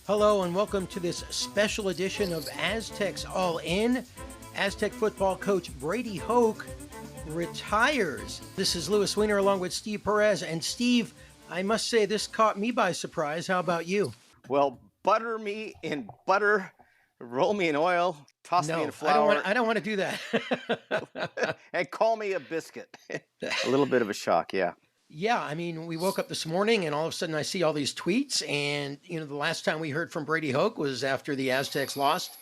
Hello and welcome to this special edition of Aztecs All In. Aztec football coach Brady Hoke retires. This is Weiner along with Steve Perez. And Steve, I must say this caught me by surprise. How about you? Well, butter me in butter, roll me in oil, toss me in No, I don't flour, want. I don't want to do that. and call me a biscuit. A little bit of a shock, yeah. Yeah, I mean, we woke up this morning and all of a sudden I see all these tweets. And, the last time we heard from Brady Hoke was after the Aztecs lost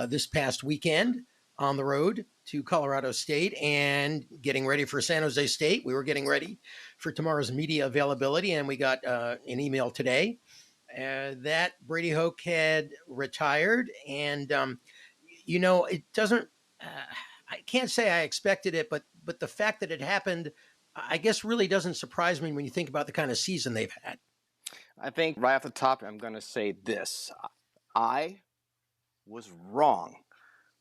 this past weekend on the road to Colorado State and getting ready for San Jose State. We were getting ready for tomorrow's media availability, and we got an email today that Brady Hoke had retired. And, it doesn't, I can't say I expected it, but the fact that it happened, I guess, really doesn't surprise me when you think about the kind of season they've had. I think right off the top, I'm going to say this. I was wrong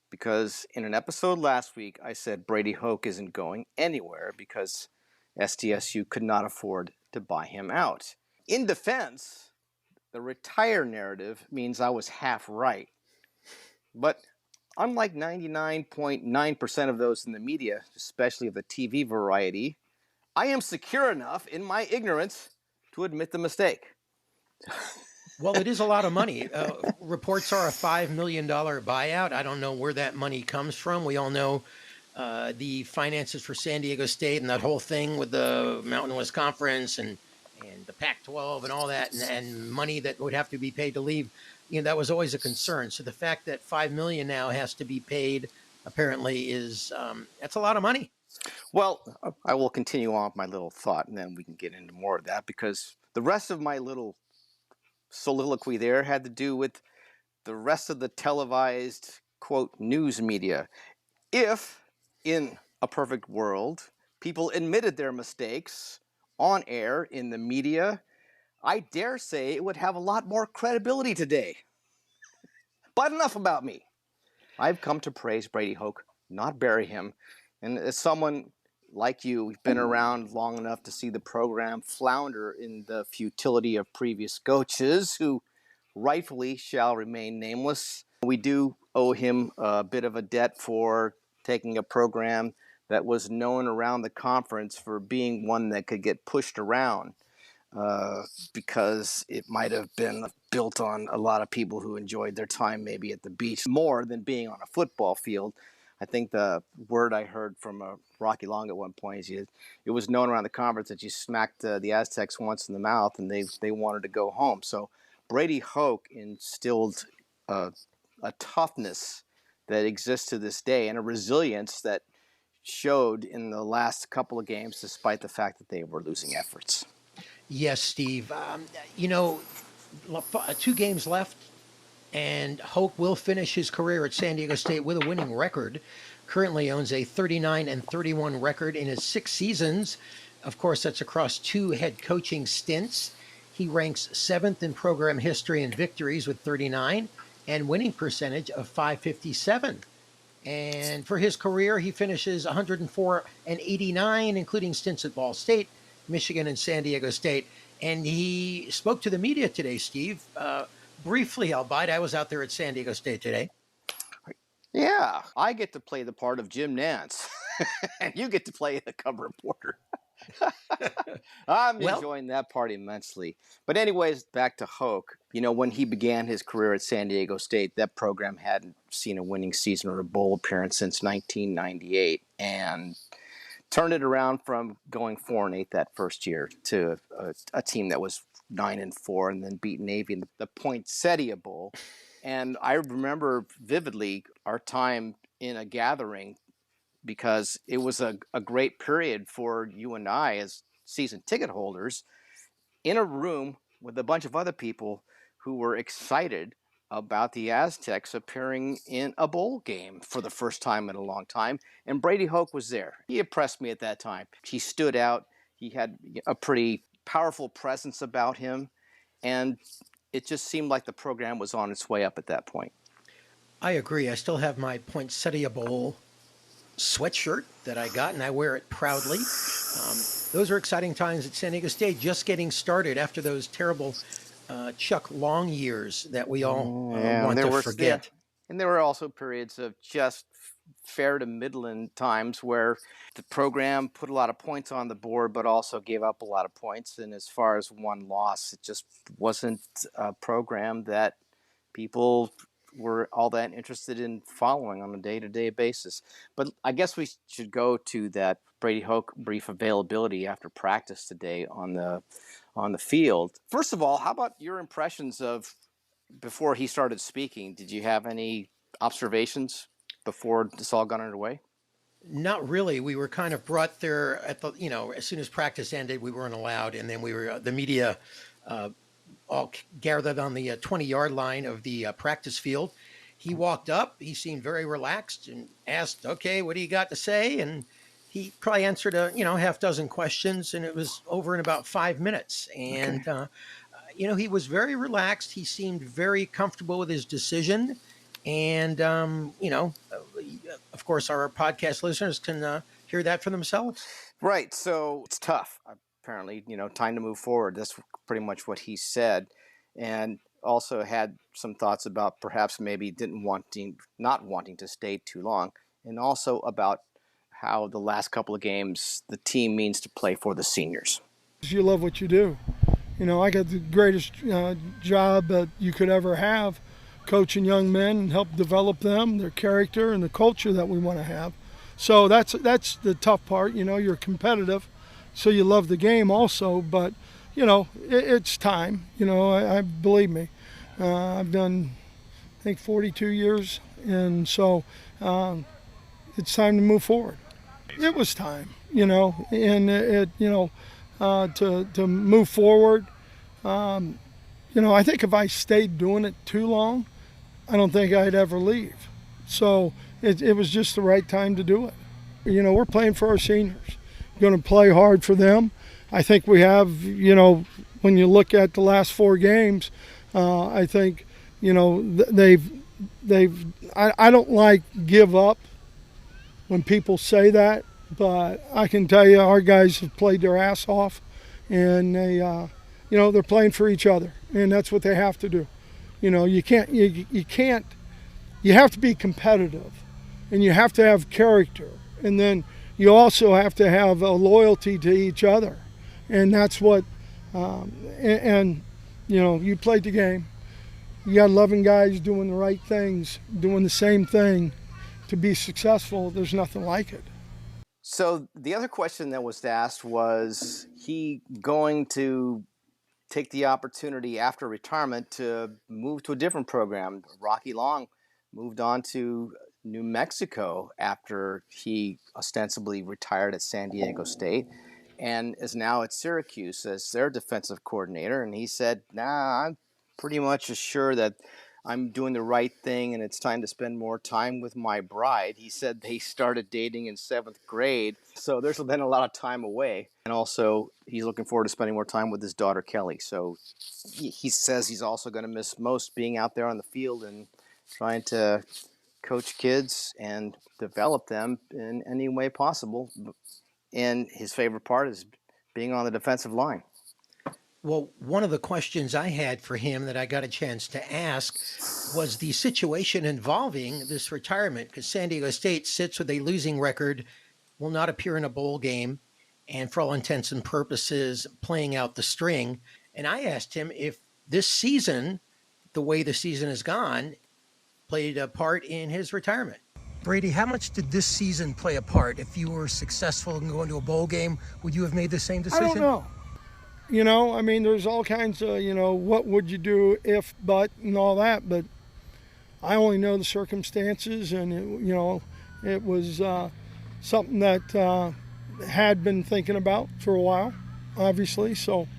because in an episode last week, I said Brady Hoke isn't going anywhere because SDSU could not afford to buy him out. In defense, the retire narrative means I was half right. But unlike 99.9% of those in the media, especially of the TV variety, I am secure enough in my ignorance to admit the mistake. Well, it is a lot of money. Reports are a $5 million buyout. I don't know where that money comes from. We all know the finances for San Diego State and that whole thing with the Mountain West Conference and the Pac-12 and all that, and money that would have to be paid to leave. That was always a concern. So the fact that $5 million now has to be paid apparently is that's a lot of money. Well, I will continue on with my little thought, and then we can get into more of that, because the rest of my little soliloquy there had to do with the rest of the televised, quote, news media. If, in a perfect world, people admitted their mistakes on air in the media, I dare say it would have a lot more credibility today. But enough about me. I've come to praise Brady Hoke, not bury him. And as someone like you, we've been around long enough to see the program flounder in the futility of previous coaches who rightfully shall remain nameless. We do owe him a bit of a debt for taking a program that was known around the conference for being one that could get pushed around because it might have been built on a lot of people who enjoyed their time maybe at the beach more than being on a football field. I think the word I heard from Rocky Long at one point is it was known around the conference that you smacked the Aztecs once in the mouth and they wanted to go home. So Brady Hoke instilled a toughness that exists to this day and a resilience that showed in the last couple of games despite the fact that they were losing efforts. Yes, Steve. 2 games left, and Hoke will finish his career at San Diego State with a winning record. Currently owns a 39-31 record in his 6 seasons. Of course, that's across 2 head coaching stints. He ranks 7th in program history in victories with 39 and winning percentage of .557. And for his career, he finishes 104-89, including stints at Ball State, Michigan, and San Diego State. And he spoke to the media today, Steve. Briefly, albeit, I was out there at San Diego State today. Yeah, I get to play the part of Jim Nantz, and you get to play the cover reporter. I'm enjoying that part immensely. But anyways, back to Hoke. When he began his career at San Diego State, that program hadn't seen a winning season or a bowl appearance since 1998, and turned it around from going 4-8 that first year to a team that was 9-4 and then beat Navy in the Poinsettia Bowl. And I remember vividly our time in a gathering because it was a great period for you and I as season ticket holders in a room with a bunch of other people who were excited about the Aztecs appearing in a bowl game for the first time in a long time. And Brady Hoke was there. He impressed me at that time. He stood out. He had a pretty powerful presence about him. And it just seemed like the program was on its way up at that point. I agree. I still have my Poinsettia Bowl sweatshirt that I got, and I wear it proudly. Those are exciting times at San Diego State, just getting started after those terrible Chuck Long years that we all Yeah, want to forget. and there were also periods of just fair to Midland times where the program put a lot of points on the board, but also gave up a lot of points. And as far as one loss, it just wasn't a program that people were all that interested in following on a day-to-day basis. But I guess we should go to that Brady Hoke brief availability after practice today on the field. First of all, how about your impressions of before he started speaking? Did you have any observations before this all got underway? Not really. We were kind of brought there at the, as soon as practice ended, we weren't allowed. And then we were, the media uh, all gathered on the 20-yard line of the practice field. He walked up. He seemed very relaxed and asked, "Okay, what do you got to say?" And he probably answered a half dozen questions, and it was over in about 5 minutes. Okay. And he was very relaxed. He seemed very comfortable with his decision. And of course, our podcast listeners can hear that for themselves. Right. So it's tough. Apparently, time to move forward. That's pretty much what he said, and also had some thoughts about perhaps maybe not wanting to stay too long, and also about how the last couple of games the team means to play for the seniors. You love what you do. I got the greatest job that you could ever have, coaching young men and help develop them, their character, and the culture that we want to have. So that's the tough part. You're competitive, so you love the game also. But it's time. I believe me. I've done, I think, 42 years, and so it's time to move forward. It was time, and to move forward. I think if I stayed doing it too long, I don't think I'd ever leave. So it was just the right time to do it. We're playing for our seniors. We're going to play hard for them. I think we have, when you look at the last 4 games, I think, I don't like give up when people say that, but I can tell you our guys have played their ass off, and they're playing for each other, and that's what they have to do. You can't, you have to be competitive, and you have to have character, and then you also have to have a loyalty to each other, and that's what, you played the game. You got 11 guys doing the right things, doing the same thing to be successful. There's nothing like it. So the other question that was asked was he going to take the opportunity after retirement to move to a different program. Rocky Long moved on to New Mexico after he ostensibly retired at San Diego State and is now at Syracuse as their defensive coordinator. And he said, "Nah, I'm pretty much sure that I'm doing the right thing and it's time to spend more time with my bride." He said they started dating in 7th grade, so there's been a lot of time away. And also, he's looking forward to spending more time with his daughter, Kelly. So he says he's also going to miss most being out there on the field and trying to coach kids and develop them in any way possible. And his favorite part is being on the defensive line. Well, one of the questions I had for him that I got a chance to ask was the situation involving this retirement, because San Diego State sits with a losing record, will not appear in a bowl game, and for all intents and purposes, playing out the string. And I asked him if this season, the way the season has gone, played a part in his retirement. Brady, how much did this season play a part? If you were successful in going to a bowl game, would you have made the same decision? I don't know. There's all kinds of, what would you do if, but, and all that. But I only know the circumstances, and, it was something that had been thinking about for a while, obviously. So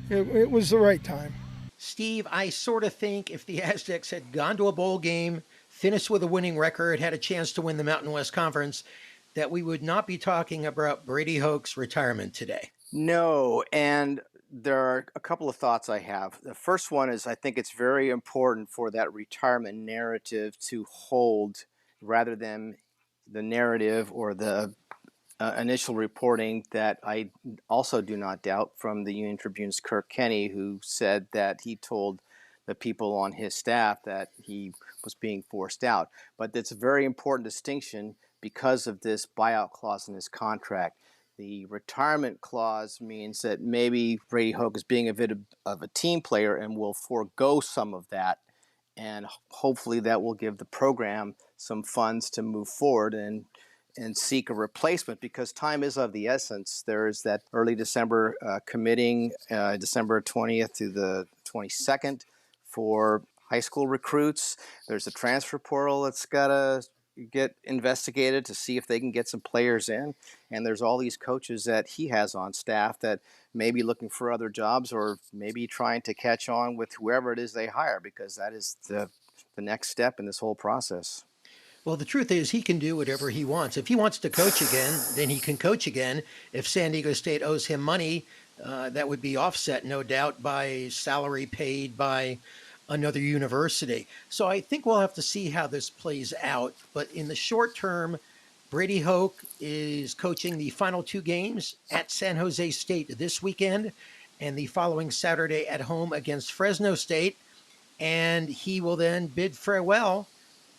it was the right time. Steve, I sort of think if the Aztecs had gone to a bowl game, finished with a winning record, had a chance to win the Mountain West Conference, that we would not be talking about Brady Hoke's retirement today. No, and there are a couple of thoughts I have. The first one is I think it's very important for that retirement narrative to hold rather than the narrative or the initial reporting that I also do not doubt from the Union Tribune's Kirk Kenney, who said that he told the people on his staff that he was being forced out. But that's a very important distinction because of this buyout clause in his contract. The retirement clause means that maybe Brady Hoke is being a bit of a team player and will forego some of that. And hopefully that will give the program some funds to move forward and seek a replacement, because time is of the essence. There is that early December committing, December 20th to the 22nd for high school recruits. There's a transfer portal that's got to get investigated to see if they can get some players in. And there's all these coaches that he has on staff that may be looking for other jobs or maybe trying to catch on with whoever it is they hire, because that is the next step in this whole process. Well, the truth is, he can do whatever he wants. If he wants to coach again, then he can coach again. If San Diego State owes him money, that would be offset, no doubt, by salary paid by another university. So I think we'll have to see how this plays out. But in the short term, Brady Hoke is coaching the final two games at San Jose State this weekend and the following Saturday at home against Fresno State. And he will then bid farewell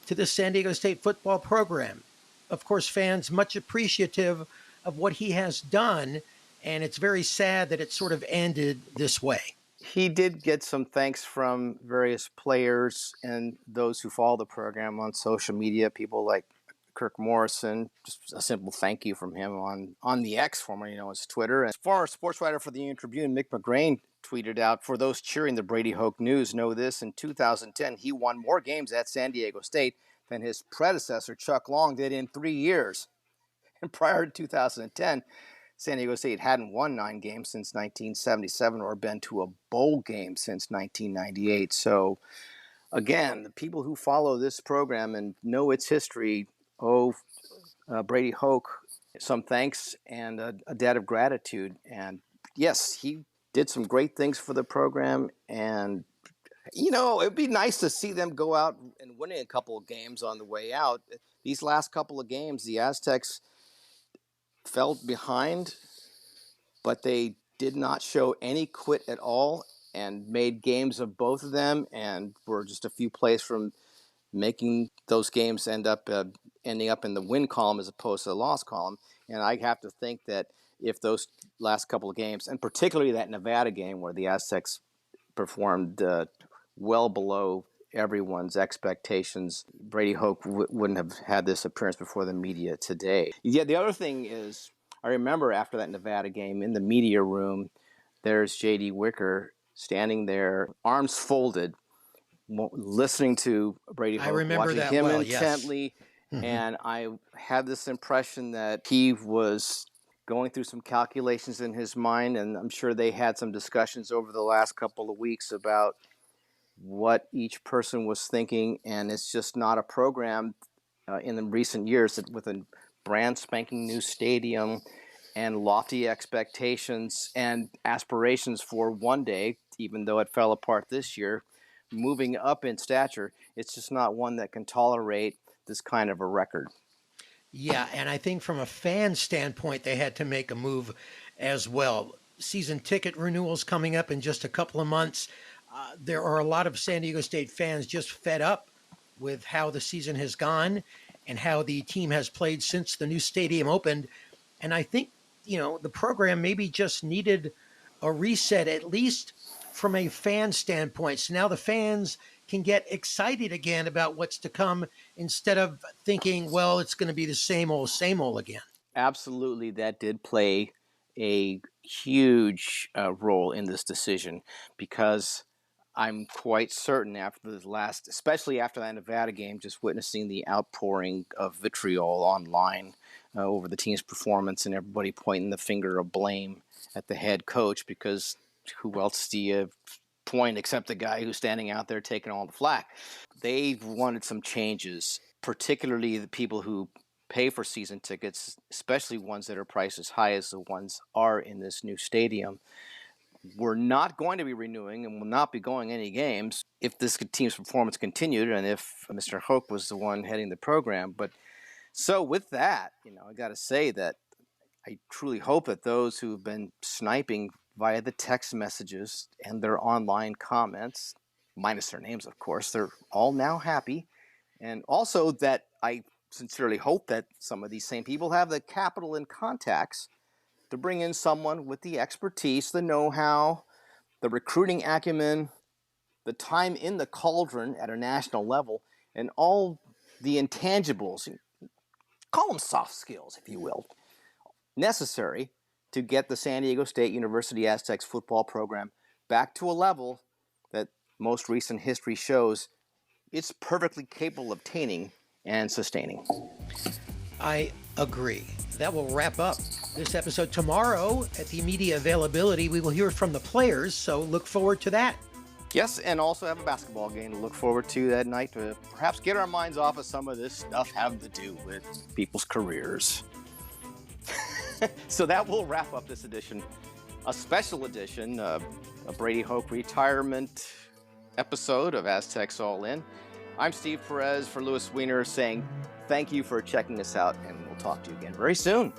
to the San Diego State football program. Of course, fans much appreciative of what he has done, and it's very sad that it sort of ended this way. He did get some thanks from various players and those who follow the program on social media, people like Kirk Morrison, just a simple thank you from him on the X, formerly known as Twitter. And former sports writer for the Union Tribune, Mick McGrain, tweeted out, "For those cheering the Brady Hoke news, know this: in 2010, he won more games at San Diego State than his predecessor, Chuck Long, did in 3 years." And prior to 2010, San Diego State hadn't won 9 games since 1977 or been to a bowl game since 1998. So, again, the people who follow this program and know its history owe Brady Hoke some thanks and a debt of gratitude. And yes, he did some great things for the program, and it'd be nice to see them go out and winning a couple of games on the way out. These last couple of games, the Aztecs fell behind, but they did not show any quit at all and made games of both of them, and were just a few plays from making those games ending up in the win column as opposed to the loss column. And I have to think that if those last couple of games, and particularly that Nevada game where the Aztecs performed well below everyone's expectations, Brady Hoke wouldn't have had this appearance before the media today. Yeah, the other thing is, I remember after that Nevada game in the media room, there's J.D. Wicker standing there, arms folded, listening to Brady Hoke, watching him intently. Yes. And I had this impression that he was going through some calculations in his mind, and I'm sure they had some discussions over the last couple of weeks about what each person was thinking. And it's just not a program in the recent years that, with a brand spanking new stadium and lofty expectations and aspirations for one day, even though it fell apart this year, moving up in stature, it's just not one that can tolerate this kind of a record. Yeah, and I think from a fan standpoint, they had to make a move as well. Season ticket renewals coming up in just a couple of months. There are a lot of San Diego State fans just fed up with how the season has gone and how the team has played since the new stadium opened. And I think, the program maybe just needed a reset, at least from a fan standpoint. So now the fans can get excited again about what's to come instead of thinking, well, it's going to be the same old again. Absolutely, that did play a huge role in this decision, because I'm quite certain especially after that Nevada game, just witnessing the outpouring of vitriol online over the team's performance and everybody pointing the finger of blame at the head coach, because who else do you point except the guy who's standing out there taking all the flack? They wanted some changes, particularly the people who pay for season tickets, especially ones that are priced as high as the ones are in this new stadium. We're not going to be renewing and will not be going any games if this team's performance continued and if Mr. Hoke was the one heading the program. But so with that, I got to say that I truly hope that those who've been sniping via the text messages and their online comments, minus their names, of course, they're all now happy. And also that I sincerely hope that some of these same people have the capital and contacts to bring in someone with the expertise, the know-how, the recruiting acumen, the time in the cauldron at a national level, and all the intangibles, call them soft skills, if you will, necessary to get the San Diego State University Aztecs football program back to a level that most recent history shows it's perfectly capable of attaining and sustaining. I agree. That will wrap up this episode. Tomorrow, at the media availability, we will hear from the players, so look forward to that. Yes, and also have a basketball game to look forward to that night to perhaps get our minds off of some of this stuff having to do with people's careers. So that will wrap up this edition, a special edition, a Brady Hoke retirement episode of Aztecs All In. I'm Steve Perez for Louis Weiner saying thank you for checking us out, and we'll talk to you again very soon.